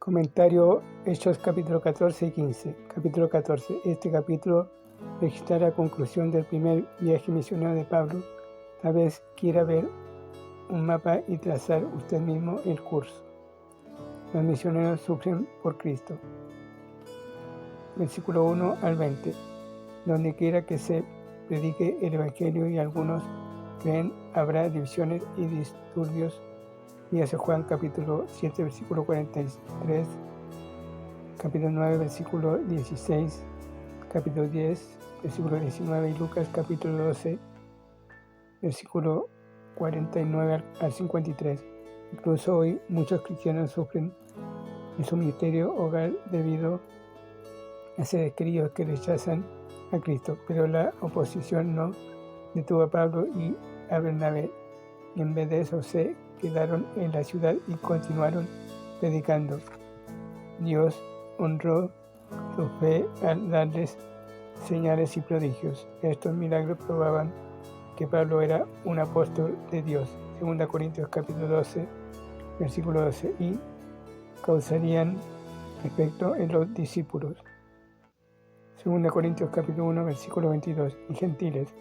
Comentario Hechos capítulo 14 y 15. Capítulo 14. Este capítulo registra la conclusión del primer viaje misionero de Pablo. Tal vez quiera ver un mapa y trazar usted mismo el curso. Los misioneros sufren por Cristo. Versículo 1 al 20. Donde quiera que se predique el Evangelio y algunos creen, habrá divisiones y disturbios. Dígase Juan capítulo 7, versículo 43, capítulo 9, versículo 16, capítulo 10, versículo 19 y Lucas capítulo 12, versículo 49 al 53. Incluso hoy muchos cristianos sufren en su ministerio hogar debido a seres queridos que rechazan a Cristo, pero la oposición no detuvo a Pablo y a Bernabé. En vez de eso se quedaron en la ciudad y continuaron predicando. Dios honró su fe al darles señales y prodigios. Estos milagros probaban que Pablo era un apóstol de Dios. 2 Corintios capítulo 12, versículo 12, y causarían efecto en los discípulos. 2 Corintios capítulo 1, versículo 22, y gentiles.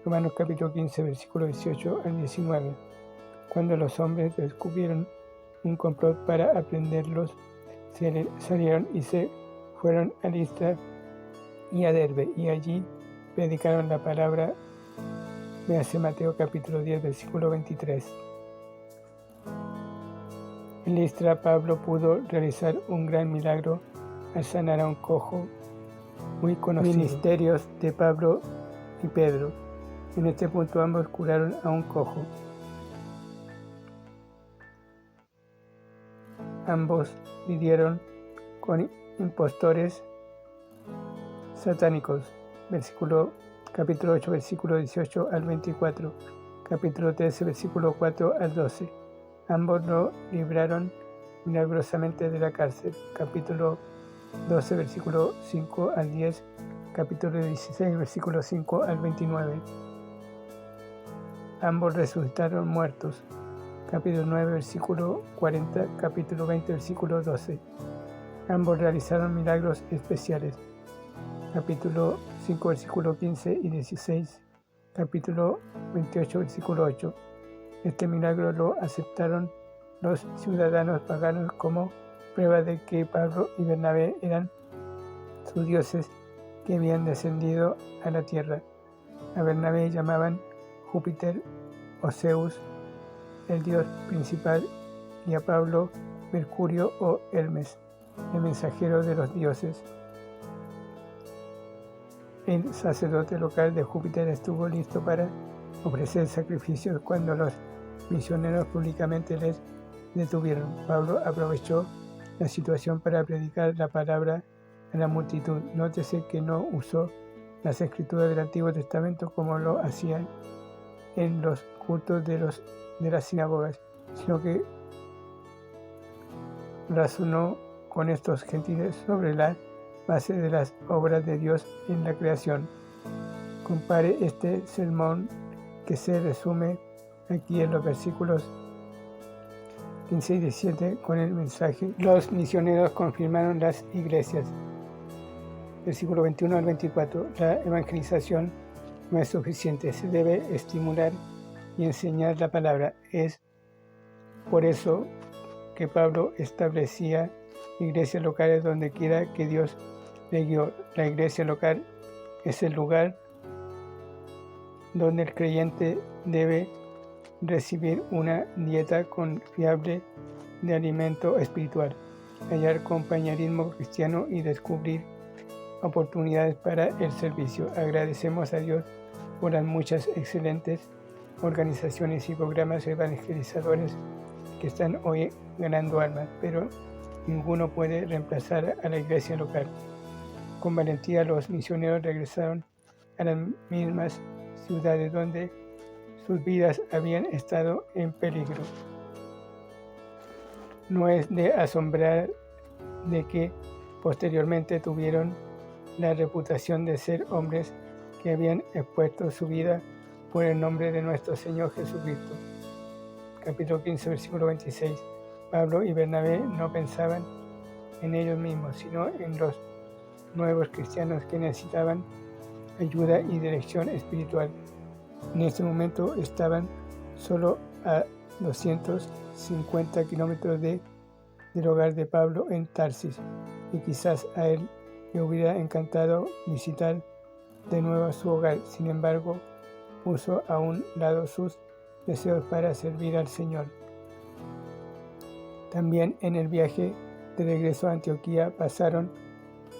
Romanos capítulo 15, versículo 18 al 19. Cuando los hombres descubrieron un complot para aprenderlos, salieron y se fueron a Listra y a Derbe, y allí predicaron la palabra. Véase Mateo capítulo 10, versículo 23. En Listra, Pablo pudo realizar un gran milagro al sanar a un cojo muy conocido. Ministerios de Pablo y Pedro. En este punto ambos curaron a un cojo. Ambos lidiaron con impostores satánicos. Capítulo 8, versículo 18 al 24. Capítulo 13, versículo 4 al 12. Ambos lo libraron milagrosamente de la cárcel. Capítulo 12, versículo 5 al 10. Capítulo 16, versículo 5 al 29. Ambos resucitaron muertos. Capítulo 9, versículo 40, capítulo 20, versículo 12. Ambos realizaron milagros especiales. Capítulo 5, versículo 15 y 16. Capítulo 28, versículo 8. Este milagro lo aceptaron los ciudadanos paganos como prueba de que Pablo y Bernabé eran sus dioses que habían descendido a la tierra. A Bernabé llamaban Júpiter o Zeus, el dios principal, y a Pablo Mercurio o Hermes, el mensajero de los dioses. El sacerdote local de Júpiter estuvo listo para ofrecer sacrificios cuando los misioneros públicamente les detuvieron. Pablo aprovechó la situación para predicar la palabra a la multitud. Nótese que no usó las escrituras del Antiguo Testamento como lo hacían en los cultos de las sinagogas, sino que razonó con estos gentiles sobre la base de las obras de Dios en la creación. Compare este sermón que se resume aquí en los versículos 15 y 17 con el mensaje. Los misioneros confirmaron las iglesias. Versículo 21 al 24. La evangelización no es suficiente, se debe estimular y enseñar la palabra. Es por eso que Pablo establecía iglesias locales donde quiera que Dios le guió. La iglesia local es el lugar donde el creyente debe recibir una dieta confiable de alimento espiritual, hallar compañerismo cristiano y descubrir oportunidades para el servicio. Agradecemos a Dios por las muchas excelentes organizaciones y programas evangelizadores que están hoy ganando almas, pero ninguno puede reemplazar a la iglesia local. Con valentía los misioneros regresaron a las mismas ciudades donde sus vidas habían estado en peligro. No es de asombrar de que posteriormente tuvieron la reputación de ser hombres que habían expuesto su vida por el nombre de nuestro Señor Jesucristo. Capítulo 15, versículo 26. Pablo y Bernabé no pensaban en ellos mismos, sino en los nuevos cristianos que necesitaban ayuda y dirección espiritual. En este momento estaban solo a 250 kilómetros del hogar de Pablo en Tarsis, y quizás a él le hubiera encantado visitar de nuevo su hogar. Sin embargo, puso a un lado sus deseos para servir al Señor. También en el viaje de regreso a Antioquía pasaron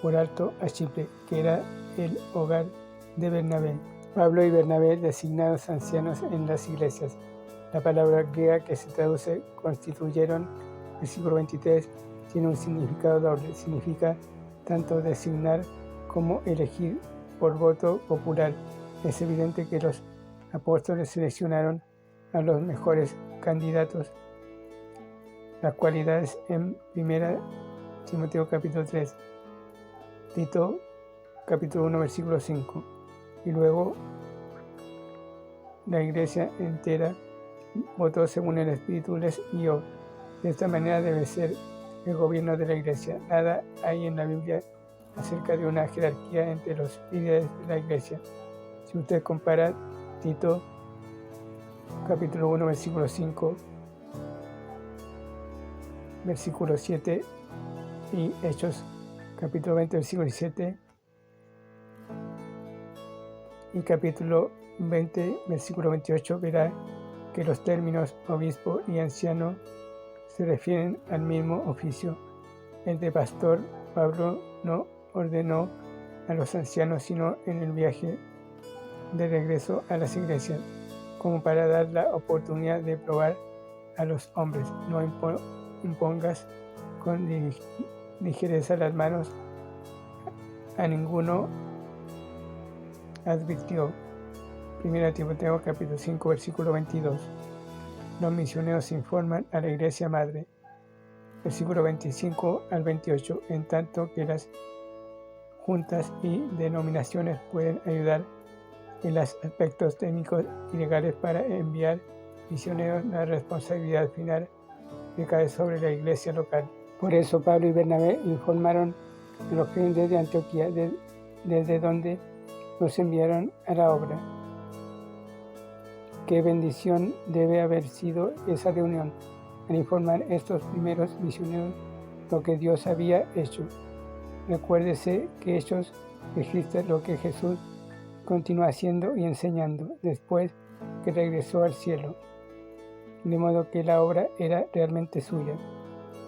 por alto a Chipre, que era el hogar de Bernabé. Pablo y Bernabé, designados ancianos en las iglesias. La palabra griega que se traduce constituyeron, versículo 23, tiene un significado doble. Significa tanto designar como elegir por voto popular. Es evidente que los apóstoles seleccionaron a los mejores candidatos. Las cualidades en 1 Timoteo capítulo 3, Tito capítulo 1 versículo 5, y luego la iglesia entera votó según el Espíritu les guió. De esta manera debe ser el gobierno de la iglesia. Nada hay en la Biblia acerca de una jerarquía entre los líderes de la iglesia. Si usted compara Tito capítulo 1 versículo 5, versículo 7 y Hechos capítulo 20 versículo 17 y capítulo 20 versículo 28, verá que los términos obispo y anciano se refieren al mismo oficio, el de pastor. Pablo no ordenó a los ancianos sino en el viaje de regreso a las iglesias, como para dar la oportunidad de probar a los hombres. No impongas con ligereza las manos a ninguno, advirtió. 1 Timoteo capítulo 5 versículo 22. Los misioneros informan a la iglesia madre. Versículo 25 al 28. En tanto que las juntas y denominaciones pueden ayudar en los aspectos técnicos y legales para enviar misioneros, la responsabilidad final recae sobre la iglesia local. Por eso Pablo y Bernabé informaron a los creyentes de Antioquía, desde donde los enviaron a la obra. Qué bendición debe haber sido esa reunión al informar estos primeros misioneros lo que Dios había hecho. Recuérdese que Hechos registra lo que Jesús continuó haciendo y enseñando después que regresó al cielo, de modo que la obra era realmente suya.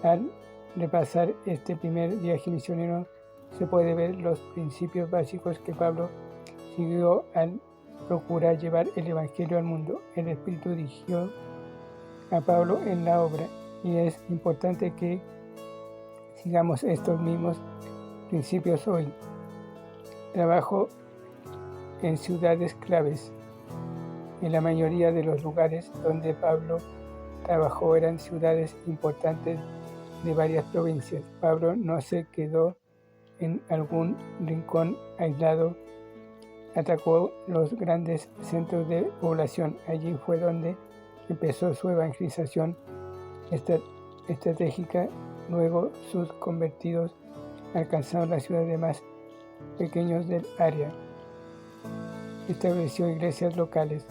Al repasar este primer viaje misionero se puede ver los principios básicos que Pablo siguió al procurar llevar el Evangelio al mundo. El Espíritu dirigió a Pablo en la obra y es importante que sigamos estos mismos principios hoy. Trabajo en ciudades claves. En la mayoría de los lugares donde Pablo trabajó eran ciudades importantes de varias provincias. Pablo no se quedó en algún rincón aislado, atacó los grandes centros de población. Allí fue donde empezó su evangelización estratégica. Luego sus convertidos alcanzaron las ciudades más pequeñas del área. Estableció iglesias locales.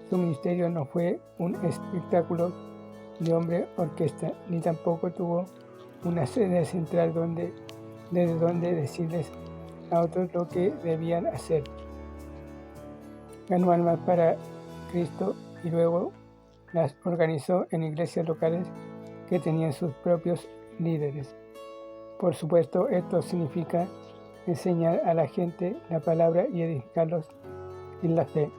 Su ministerio no fue un espectáculo de hombre orquesta, ni tampoco tuvo una sede central desde donde decirles a otros lo que debían hacer. Ganó almas para Cristo y luego las organizó en iglesias locales que tenían sus propios líderes. Por supuesto, esto significa enseñar a la gente la palabra y edificarlos en la fe.